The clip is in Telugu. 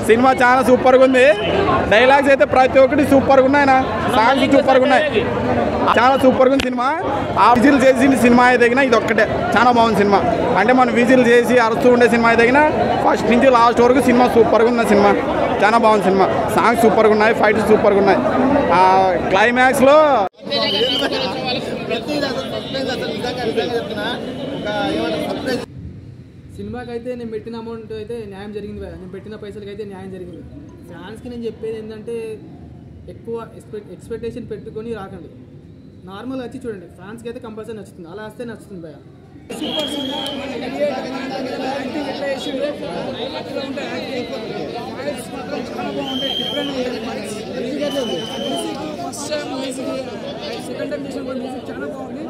సినిమా చాలా సూపర్గా ఉంది. డైలాగ్స్ అయితే ప్రతి ఒక్కటి సూపర్గా ఉన్నాయి. సాంగ్స్ సూపర్గా ఉన్నాయి. చాలా సూపర్గా ఉంది సినిమా. ఆ విజిల్ చేసి సినిమా అయితే ఇది ఒక్కటే చాలా బాగుంది సినిమా. అంటే మనం విజిల్ చేసి అరుస్తూ ఉండే సినిమా అయితే ఫస్ట్ నుంచి లాస్ట్ వరకు సినిమా సూపర్గా ఉంది. సినిమా చాలా బాగుంది. సినిమా సాంగ్స్ సూపర్గా ఉన్నాయి. ఫైట్స్ సూపర్గా ఉన్నాయి. ఆ క్లైమాక్స్లో సినిమాకి అయితే నేను పెట్టిన అమౌంట్ అయితే న్యాయం జరిగింది. నేను పెట్టిన పైసలకి అయితే న్యాయం జరిగింది. ఫ్యాన్స్కి నేను చెప్పేది ఏంటంటే ఎక్కువ ఎక్స్పెక్టేషన్ పెట్టుకొని రాకండి. నార్మల్గా వచ్చి చూడండి. ఫ్యాన్స్కి అయితే కంపల్సరీ నచ్చుతుంది. అలా వస్తే నచ్చుతుంది భయ. సెకండ్ టైం చాలా బాగుంది.